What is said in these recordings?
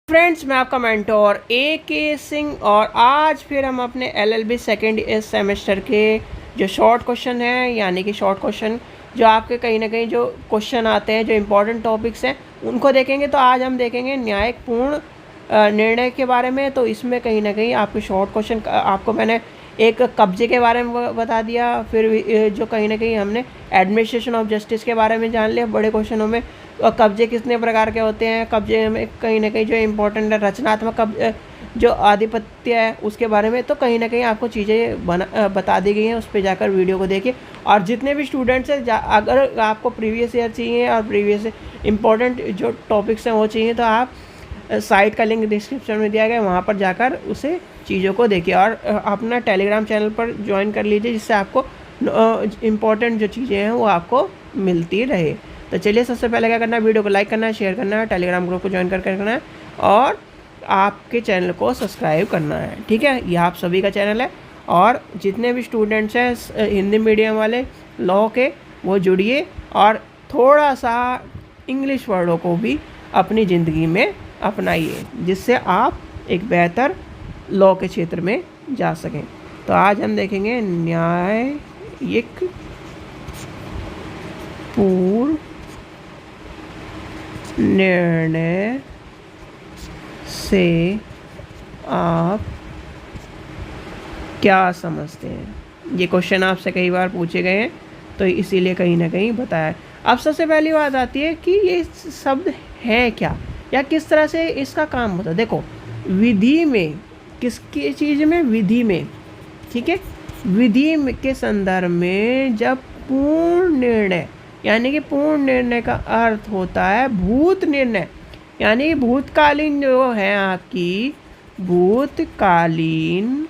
Friends, मैं आपका mentor A.K. Singh और आज फिर हम अपने LLB सेकेंड सेमेस्टर के जो शॉर्ट क्वेश्चन हैं, यानी कि शॉर्ट क्वेश्चन जो आपके कहीं ना कहीं जो क्वेश्चन आते हैं, जो इम्पोर्टेंट टॉपिक्स हैं, उनको देखेंगे। तो आज हम देखेंगे न्यायपूर्ण निर्णय के बारे में। तो इसमें कहीं ना कहीं आपके शॉर्ट क्वेश्चन, आपको मैंने एक कब्जे के बारे में बता दिया, फिर जो कहीं ना कहीं हमने एडमिनिस्ट्रेशन ऑफ जस्टिस के बारे में जान लिया बड़े क्वेश्चनों में। और कब्जे कितने प्रकार के होते हैं, कब्जे में कहीं ना कहीं जो इम्पोर्टेंट है रचनात्मक जो आधिपत्य है उसके बारे में। तो कहीं ना कहीं आपको चीज़ें बता दी गई हैं, उस पर जाकर वीडियो को देखिए। और जितने भी स्टूडेंट्स हैं, अगर आपको प्रीवियस ईयर चाहिए और प्रीवियस इम्पोर्टेंट जो टॉपिक्स हैं वो चाहिए, तो आप साइट का लिंक डिस्क्रिप्शन में दिया गया है, वहाँ पर जाकर उसे चीज़ों को देखिए। और अपना टेलीग्राम चैनल पर ज्वाइन कर लीजिए, जिससे आपको इम्पोर्टेंट जो चीज़ें हैं वो आपको मिलती रहे। तो चलिए, सबसे पहले क्या करना है, वीडियो को लाइक करना है, शेयर करना है, टेलीग्राम ग्रुप को ज्वाइन करना है और आपके चैनल को सब्सक्राइब करना है। ठीक है, यह आप सभी का चैनल है। और जितने भी स्टूडेंट्स हैं हिंदी मीडियम वाले लॉ के, वो जुड़िए और थोड़ा सा इंग्लिश वर्डों को भी अपनी ज़िंदगी में अपनाइए, जिससे आप एक बेहतर लॉ के क्षेत्र में जा सकें। तो आज हम देखेंगे न्यायिक पूर्ण निर्णय से आप क्या समझते हैं। ये क्वेश्चन आपसे कई बार पूछे गए हैं, तो इसीलिए कहीं ना कहीं बताया। अब सबसे पहली बात आती है कि ये शब्द है क्या, या किस तरह से इसका काम होता है। देखो, विधि में, किसकी चीज़ में, विधि में, ठीक है, विधि के संदर्भ में जब पूर्ण निर्णय, यानी कि पूर्ण निर्णय का अर्थ होता है भूत निर्णय, यानी भूतकालीन जो है आपकी भूतकालीन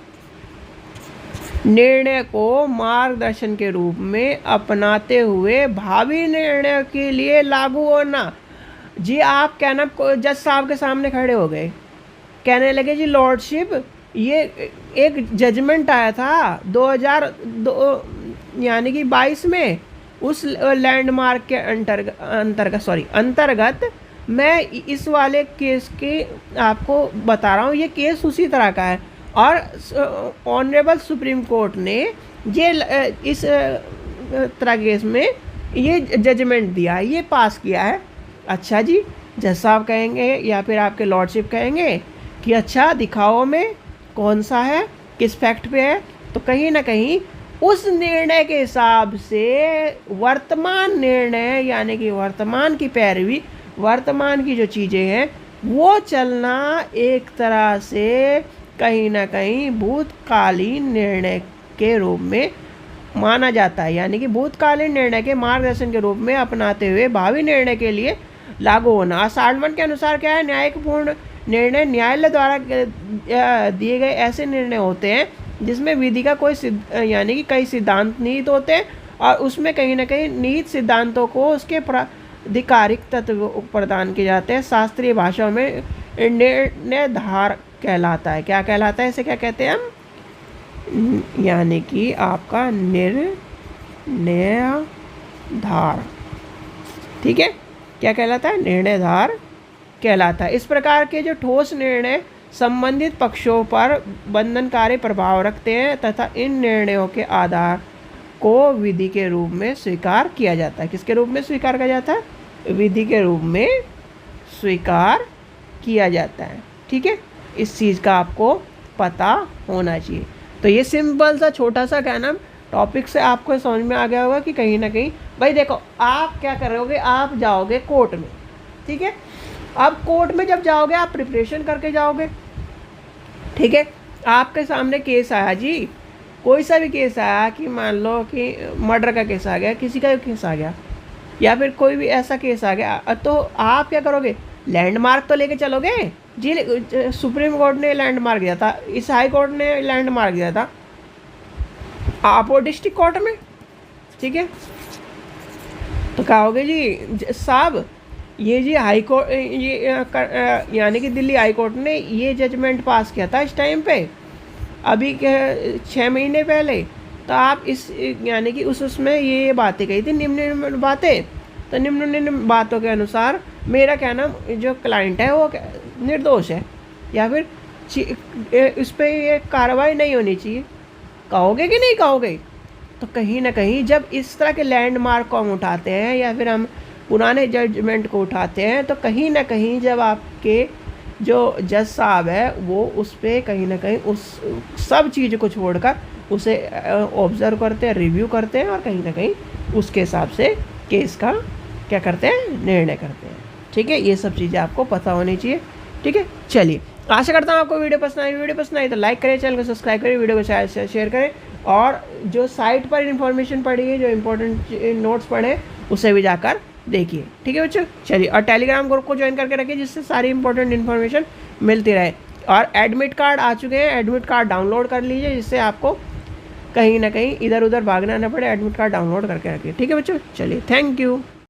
निर्णय को मार्गदर्शन के रूप में अपनाते हुए भावी निर्णय के लिए लागू होना। जी, आप कहना जज साहब के सामने खड़े हो गए, कहने लगे, जी लॉर्डशिप, ये एक जजमेंट आया था 2002 यानी कि 22 में, उस लैंडमार्क के अंतर्गत मैं इस वाले केस के आपको बता रहा हूँ। ये केस उसी तरह का है और ऑनरेबल सुप्रीम कोर्ट ने ये इस तरह केस में ये जजमेंट दिया है, ये पास किया है। अच्छा जी, जज साहब कहेंगे या फिर आपके लॉर्डशिप कहेंगे कि अच्छा दिखाओ में कौन सा है, किस फैक्ट पे है। तो कहीं ना कहीं उस निर्णय के हिसाब से वर्तमान निर्णय, यानी कि वर्तमान की पैरवी, वर्तमान की जो चीज़ें हैं वो चलना एक तरह से कहीं ना कहीं भूतकालीन निर्णय के रूप में माना जाता है, यानी कि भूतकालीन निर्णय के मार्गदर्शन के रूप में अपनाते हुए भावी निर्णय के लिए लागू होना। असाइनमेंट के अनुसार क्या है, न्यायिकपूर्ण निर्णय न्यायालय द्वारा दिए गए ऐसे निर्णय होते हैं जिसमें विधि का कोई यानी कि कई सिद्धांत निहित होते हैं और उसमें कहीं ना कहीं निहित सिद्धांतों को उसके प्राधिकारिक तत्व प्रदान किए जाते हैं। शास्त्रीय भाषा में निर्णयधार कहलाता है। क्या कहलाता है, इसे क्या कहते हैं हम, यानी कि आपका निर्णयधार। ठीक है, क्या कहलाता है, निर्णयधार कहलाता है। इस प्रकार के जो ठोस निर्णय संबंधित पक्षों पर बंधनकारी प्रभाव रखते हैं तथा इन निर्णयों के आधार को विधि के रूप में स्वीकार किया जाता है। किसके रूप में स्वीकार किया जाता है, विधि के रूप में स्वीकार किया जाता है। ठीक है, इस चीज़ का आपको पता होना चाहिए। तो ये सिंपल सा छोटा सा क्या नाम टॉपिक से आपको समझ में आ गया होगा कि कहीं ना कहीं, भाई देखो, आप क्या करोगे, आप जाओगे कोर्ट में। ठीक है, अब कोर्ट में जब जाओगे आप प्रिपरेशन करके जाओगे। ठीक है, आपके सामने केस आया जी, कोई सा भी केस आया, कि मान लो कि मर्डर का केस आ गया, किसी का भी केस आ गया, या फिर कोई भी ऐसा केस आ गया, तो आप क्या करोगे, लैंडमार्क तो लेके चलोगे जी। सुप्रीम कोर्ट ने लैंडमार्क दिया था, इस हाई कोर्ट ने लैंडमार्क दिया था, आप वो डिस्ट्रिक्ट कोर्ट में। ठीक है, तो कहोगे जी साहब, ये जी हाई कोर्ट, ये यानी कि दिल्ली हाई कोर्ट ने ये जजमेंट पास किया था इस टाइम पे, अभी 6 महीने पहले। तो आप इस यानी कि उसमें ये बातें कही थी, निम्न बातें। तो निम्न बातों के अनुसार मेरा कहना, जो क्लाइंट है वो निर्दोष है या फिर इस पर ये कार्रवाई नहीं होनी चाहिए, कहोगे कि नहीं कहोगे? तो कहीं ना कहीं जब इस तरह के लैंडमार्क को हम उठाते हैं या फिर हम पुराने जजमेंट को उठाते हैं, तो कहीं ना कहीं जब आपके जो जज साहब है वो उस पर कहीं ना कहीं उस सब चीज़ को छोड़कर उसे ऑब्ज़र्व करते हैं, रिव्यू करते हैं और कहीं ना कहीं उसके हिसाब से केस का क्या करते हैं, निर्णय करते हैं। ठीक है, ये सब चीज़ें आपको पता होनी चाहिए। ठीक है, चलिए आशा करता हूँ आपको वीडियो पसंद आई तो लाइक करें, चैनल को सब्सक्राइब करें, वीडियो को शेयर करें और जो साइट पर इन्फॉर्मेशन पढ़िए, जो इम्पोर्टेंट नोट्स पढ़े उसे भी जाकर देखिए। ठीक है बच्चों, चलिए और टेलीग्राम ग्रुप को ज्वाइन करके रखिए जिससे सारी इंपॉर्टेंट इन्फॉर्मेशन मिलती रहे। और एडमिट कार्ड आ चुके हैं, एडमिट कार्ड डाउनलोड कर लीजिए जिससे आपको कहीं ना कहीं इधर उधर भागना ना पड़े, एडमिट कार्ड डाउनलोड करके रखिए। ठीक है बच्चों, चलिए थैंक यू।